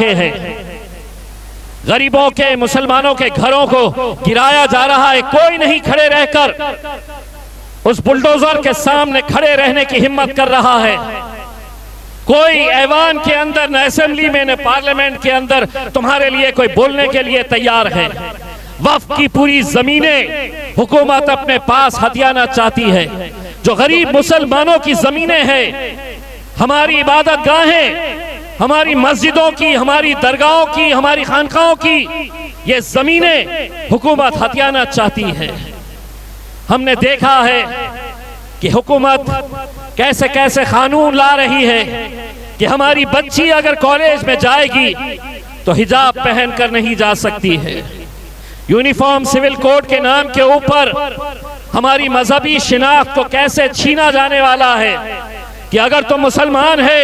रहे हैं, गरीबों के, मुसलमानों के घरों को गिराया जा रहा है। कोई नहीं खड़े रहकर उस बुलडोजर के सामने खड़े रहने की हिम्मत कर रहा है। कोई ऐवान के अंदर, न असेंबली में, न पार्लियामेंट के अंदर तुम्हारे लिए कोई बोलने के लिए तैयार है। वक्फ की पूरी जमीनें हुकूमत अपने पास हथियाना चाहती है। जो गरीब मुसलमानों की जमीनें हैं, हमारी इबादत गाहें, हमारी मस्जिदों की, हमारी दरगाहों की, हमारी खानकाहों की, ये जमीनें हुकूमत हथियाना चाहती है। हमने देखा है कि हुकूमत कैसे कैसे कानून ला रही है कि हमारी बच्ची अगर कॉलेज में जाएगी तो हिजाब पहनकर नहीं जा सकती है। यूनिफॉर्म सिविल कोड के नाम के ऊपर हमारी मजहबी शिनाख्त को कैसे छीना जाने वाला है कि अगर तुम मुसलमान है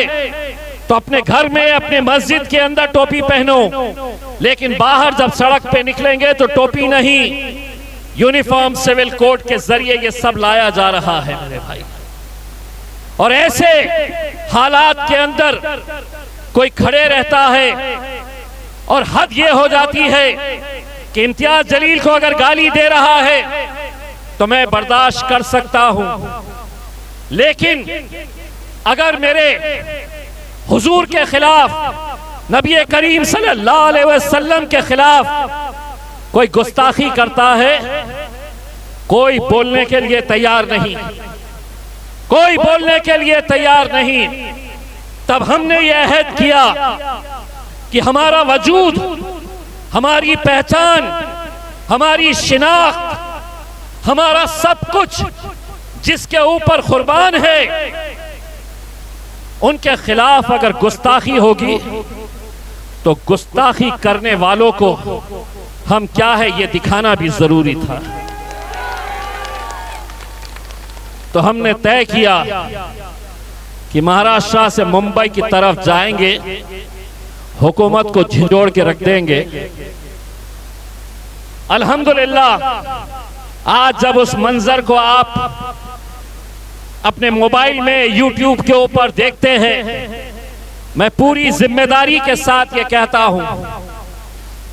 तो अपने घर में, अपने मस्जिद के अंदर टोपी पहनो, लेकिन बाहर जब सड़क पे निकलेंगे तो टोपी नहीं। यूनिफॉर्म सिविल कोड के जरिए ये सब लाया जा रहा है मेरे भाई। और ऐसे हालात के अंदर कोई खड़े रहता है और हद ये हो जाती है कि इम्तियाज जलील को अगर गाली दे रहा है तो मैं बर्दाश्त कर सकता हूं, लेकिन अगर मेरे हुजूर के खिलाफ, नबी करीम सल्लल्लाहु अलैहि वसल्लम के खिलाफ कोई गुस्ताखी करता है, कोई बोलने के लिए तैयार नहीं, कोई बोलने के लिए तैयार नहीं। तब हमने यह अहद किया कि हमारा वजूद, हमारी पहचान, हमारी शिनाख्त, हमारा सब कुछ जिसके ऊपर कुर्बान है, उनके खिलाफ अगर गुस्ताखी होगी तो गुस्ताखी करने वालों को हम क्या है ये दिखाना भी जरूरी था। तो हमने तय किया कि महाराष्ट्र से मुंबई की तरफ जाएंगे, हुकूमत को झिंझोड़ के रख देंगे। अल्हम्दुलिल्लाह आज जब उस मंजर को आप अपने मोबाइल में, यूट्यूब के ऊपर देखते हैं, मैं पूरी जिम्मेदारी के साथ ये कहता हूं,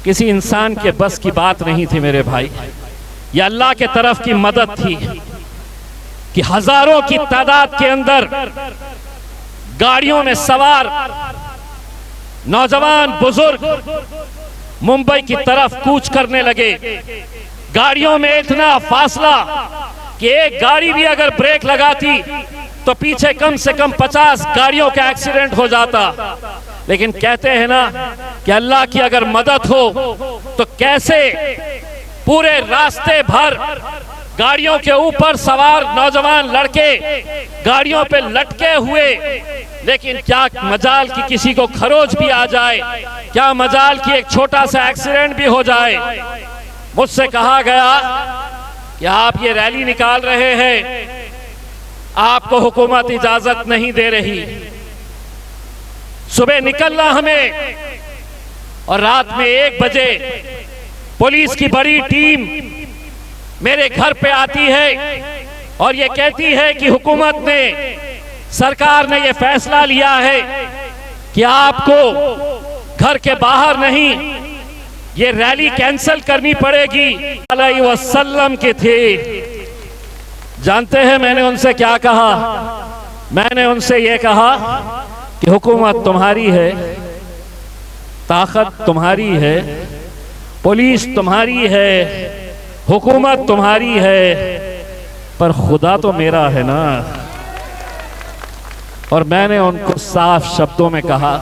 किसी इंसान के बस की बात नहीं थी मेरे भाई। ये अल्लाह के तरफ की मदद थी कि हजारों की तादाद के अंदर गाड़ियों में सवार नौजवान बुजुर्ग मुंबई की तरफ कूच करने लगे। गाड़ियों में इतना फासला कि एक गाड़ी भी अगर ब्रेक लगाती तो पीछे कम से कम 50 गाड़ियों का एक्सीडेंट हो जाता। लेकिन कहते हैं ना कि अल्लाह की अगर मदद हो तो कैसे पूरे रास्ते भर गाड़ियों के ऊपर सवार नौजवान लड़के गाड़ियों पे लटके हुए, लेकिन क्या मजाल कि किसी को खरोच भी आ जाए, क्या मजाल कि एक छोटा सा एक्सीडेंट भी हो जाए। मुझसे कहा गया कि आप ये रैली निकाल रहे हैं, आपको हुकूमत इजाजत नहीं दे रही। सुबह निकलना हमें और रात में 1 बजे पुलिस की बड़ी टीम मेरे घर पे आती है और ये कहती है कि हुकूमत ने, सरकार ने ये फैसला लिया है कि आपको घर के बाहर नहीं, ये रैली कैंसिल करनी पड़ेगी। अलैहि वसल्लम के थे। जानते हैं मैंने उनसे क्या कहा? मैंने उनसे ये कहा कि हुकूमत तुम्हारी है, ताकत तुम्हारी है, पुलिस तुम्हारी है, हुकूमत तुम्हारी है, पर खुदा तो मेरा है ना। और मैंने उनको साफ शब्दों में कहा,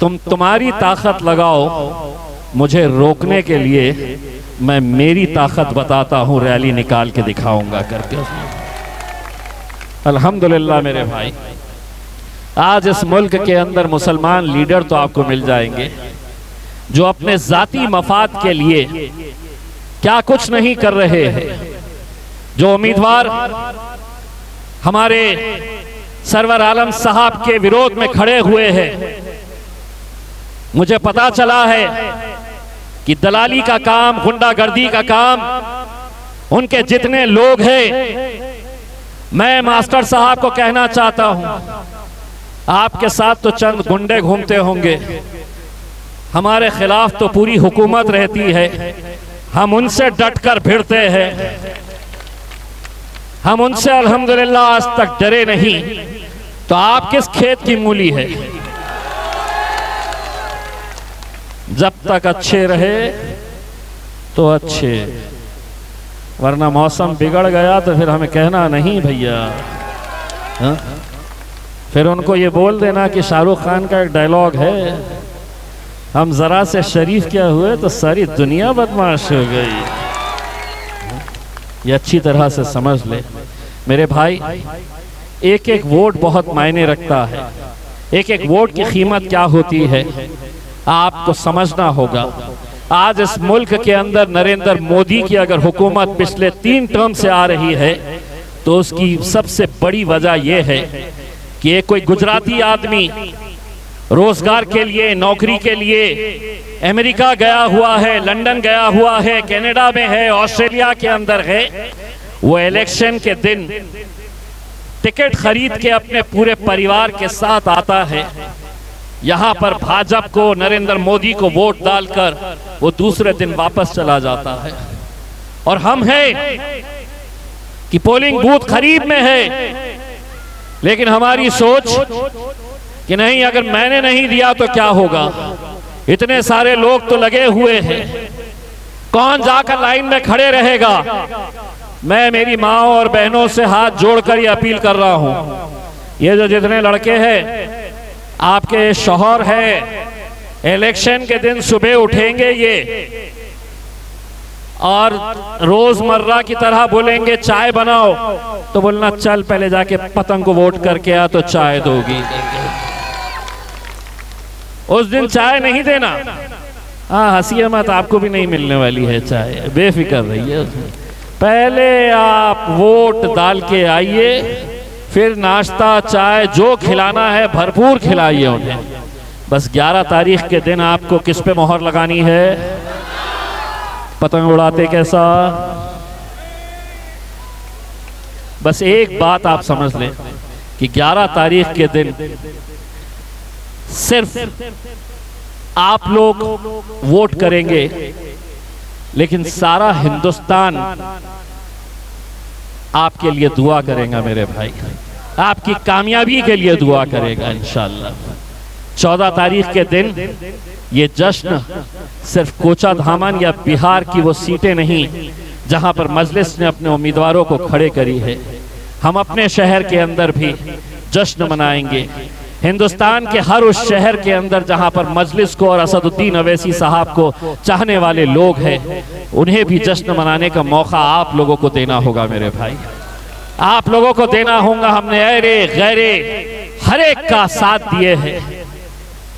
तुम्हारी ताकत लगाओ मुझे रोकने के लिए, मैं मेरी ताकत बताता हूं, रैली निकाल के दिखाऊंगा करके। अल्हम्दुलिल्लाह मेरे भाई, आज इस मुल्क के अंदर मुसलमान लीडर तो आपको मिल जाएंगे जो अपने जाती मफाद के लिए क्या कुछ नहीं कर रहे हैं। जो उम्मीदवार हमारे सरवर आलम साहब के विरोध में खड़े हुए हैं, मुझे पता चला है कि दलाली का काम, गुंडागर्दी का काम उनके जितने लोग हैं, मैं मास्टर साहब को कहना चाहता हूं, आपके साथ तो चंद गुंडे घूमते होंगे, हमारे खिलाफ तो पूरी हुकूमत रहती है, हम उनसे डट कर भिड़ते हैं, हम उनसे अल्हम्दुलिल्लाह आज तक डरे नहीं। तो आप किस खेत की मूली है? जब तक अच्छे रहे तो अच्छे, वरना मौसम बिगड़ गया तो फिर हमें कहना नहीं भैया। फिर उनको ये बोल देना कि शाहरुख खान का एक डायलॉग है, हम जरा से शरीफ क्या हुए तो सारी दुनिया बदमाश हो गई। ये अच्छी तरह से समझ ले मेरे भाई, एक एक वोट बहुत मायने रखता है। एक एक वोट की कीमत क्या होती है आपको समझना होगा। आज इस मुल्क के अंदर नरेंद्र मोदी की अगर हुकूमत पिछले 3 टर्म से आ रही है तो उसकी सबसे बड़ी वजह यह है कि एक कोई गुजराती आदमी रोजगार के लिए, नौकरी के लिए अमेरिका गया हुआ है, लंदन गया हुआ है, कनाडा में है, ऑस्ट्रेलिया के अंदर है, वो इलेक्शन के दिन टिकट खरीद के अपने पूरे परिवार के साथ आता है, यहाँ पर भाजपा को, नरेंद्र मोदी को वोट डालकर वो दूसरे दिन वापस चला जाता है। और हम हैं कि पोलिंग बूथ करीब में है, लेकिन हमारी सोच कि नहीं, अगर मैंने नहीं दिया तो क्या होगा, इतने सारे लोग तो लगे हुए हैं, कौन जाकर लाइन में खड़े रहेगा। मैं मेरी माँ और बहनों से हाथ जोड़कर ये अपील कर रहा हूँ, ये जो जितने लड़के हैं, आपके शौहर है, इलेक्शन के दिन सुबह उठेंगे ये और रोजमर्रा की तरह बोलेंगे चाय बनाओ, तो बोलना चल पहले जाके पतंग को वोट करके आ तो चाय दोगी। उस दिन चाय नहीं देना। हाँ हंसिए मत, आपको भी नहीं मिलने वाली है चाय, बेफिक्र रहिए। पहले आप वोट डाल के आइए, फिर नाश्ता चाय जो खिलाना है भरपूर खिलाइए उन्हें। बस 11 तारीख के दिन आपको किस पे मोहर लगानी है? पतंग उड़ाते कैसा? बस एक बात आप समझ लें कि 11 तारीख के दिन सिर्फ आप लोग वोट करेंगे, लेकिन सारा हिंदुस्तान आपके लिए दुआ करेगा मेरे भाई, आपकी कामयाबी के लिए दुआ करेगा इंशाअल्लाह। 14 तारीख के दिन ये जश्न सिर्फ कोचाधामन या बिहार की वो सीटें नहीं जहां पर मजलिस ने अपने उम्मीदवारों को खड़े करी है, हम अपने शहर के अंदर भी जश्न मनाएंगे। हिंदुस्तान के हर उस शहर के अंदर जहां पर मजलिस को और असदुद्दीन अवैसी साहब को चाहने वाले लोग हैं, उन्हें भी जश्न मनाने का मौका आप लोगों को देना होगा मेरे भाई, आप लोगों को देना होगा। हमने अरे गैरे हर एक का साथ दिए हैं,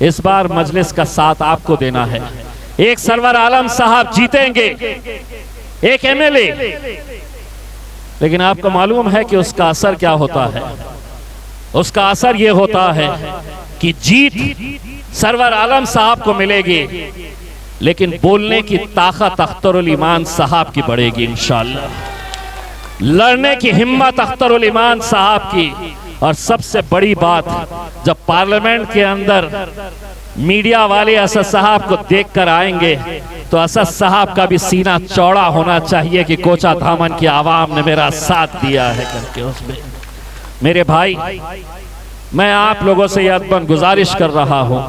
इस बार मजलिस का साथ आपको देना है। एक सरवर आलम साहब जीतेंगे, एक एमएलए, लेकिन आपको मालूम है कि उसका असर क्या होता है? उसका असर यह होता है कि जीत सरवर आलम साहब को मिलेगी, लेकिन बोलने की ताकत अख्तरुल ईमान साहब की बढ़ेगी इंशाअल्लाह, लड़ने की हिम्मत अख्तरुल ईमान साहब की। और सबसे बड़ी बात, जब पार्लियामेंट के अंदर मीडिया वाले असद साहब को देखकर आएंगे तो असद साहब का भी सीना चौड़ा होना चाहिए कि कोचाधामन की आवाम ने मेरा साथ दिया है करके। उसमें मेरे भाई, मैं आप लोगों से यह अदबन गुजारिश कर रहा हूं,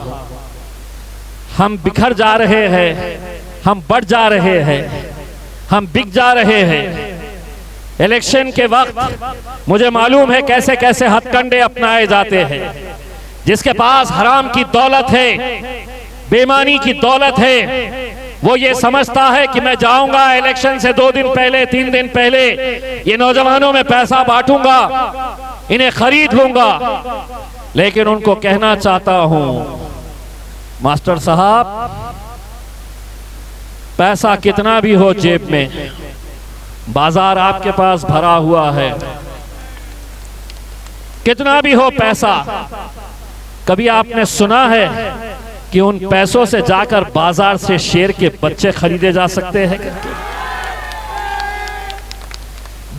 हम बिखर जा रहे हैं, हम बढ़ जा रहे हैं, हम बिक जा रहे हैं। इलेक्शन के वक्त मुझे मालूम है कैसे कैसे हथकंडे अपनाए जाते हैं। जिसके पास हराम की दौलत है, बेईमानी की दौलत है, वो ये समझता है कि मैं जाऊंगा इलेक्शन से 2 दिन पहले, 3 दिन पहले ये नौजवानों में पैसा बांटूंगा, इन्हें खरीद लूंगा। लेकिन उनको कहना चाहता हूं, मास्टर साहब, पैसा कितना भी हो जेब में, बाजार आपके पास भरा हुआ है, कितना भी हो पैसा, कभी आपने सुना है कि उन पैसों से जाकर बाजार से शेर के बच्चे खरीदे जा सकते हैं?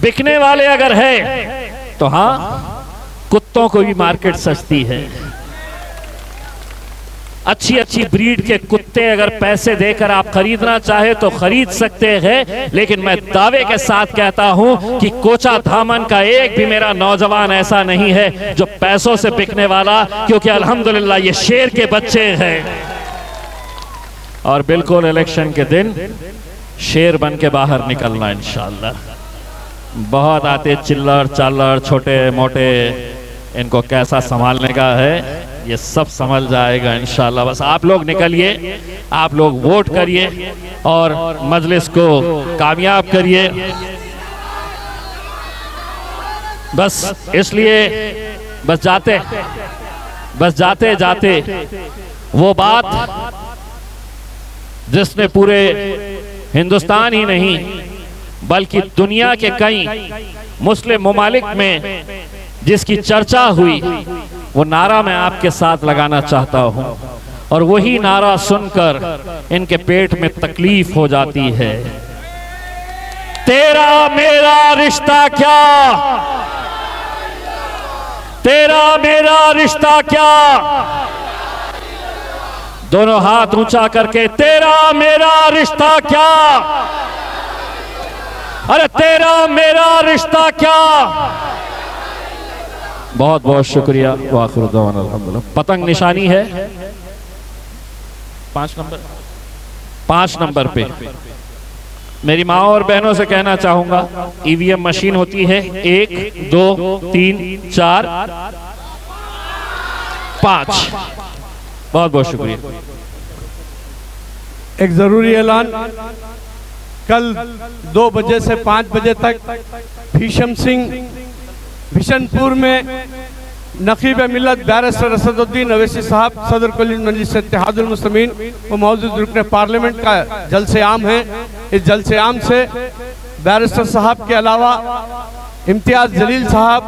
बिकने वाले अगर है तो हाँ, कुत्तों को भी मार्केट सस्ती है। अच्छी अच्छी ब्रीड के कुत्ते अगर पैसे देकर आप खरीदना चाहे तो खरीद सकते हैं, लेकिन मैं दावे के साथ कहता हूं कि कोचा धामन का एक भी मेरा नौजवान ऐसा नहीं है जो पैसों से बिकने वाला, क्योंकि अल्हम्दुलिल्लाह ये शेर के बच्चे हैं। और बिल्कुल इलेक्शन के दिन शेर बन के बाहर निकलना इंशाअल्लाह। बहुत आते चिल्लर चालर छोटे मोटे, इनको कैसा संभालने का है ये सब समझ जाएगा इंशाअल्लाह। बस आप लोग निकलिए, आप लोग वोट करिए और मजलिस को कामयाब करिए। बस इसलिए बस जाते जाते वो बात जिसने पूरे हिंदुस्तान ही नहीं बल्कि दुनिया के कई मुस्लिम ममालिक में जिसकी चर्चा हुई, वो नारा मैं आपके साथ लगाना चाहता हूं। और वही नारा सुनकर इनके पेट में तकलीफ हो जाती है। तेरा मेरा रिश्ता क्या, तेरा मेरा रिश्ता क्या, दोनों हाथ ऊंचा करके तेरा मेरा रिश्ता क्या, अरे तेरा मेरा रिश्ता क्या। बहुत बहुत शुक्रिया। वाखिर दवाना अल्हम्दुलिल्लाह। पतंग निशानी है 5 नंबर पे। मेरी माँ और बहनों से कहना चाहूंगा, ईवीएम मशीन होती है 1 2 3 4 5। बहुत बहुत शुक्रिया। एक जरूरी ऐलान, कल 2 बजे से 5 बजे तक भीषम सिंह बिशनपुर में नकीब मिल्लत बैरिस्टर असदुद्दीन अवैसी साहब सदर कुल मजलिस इत्तेहादुल मुस्लिमीन व मौजूद रुकन पार्लियामेंट का जलसे आम है। इस जलसे आम से बैरिस्टर साहब के अलावा इम्तियाज जलील साहब,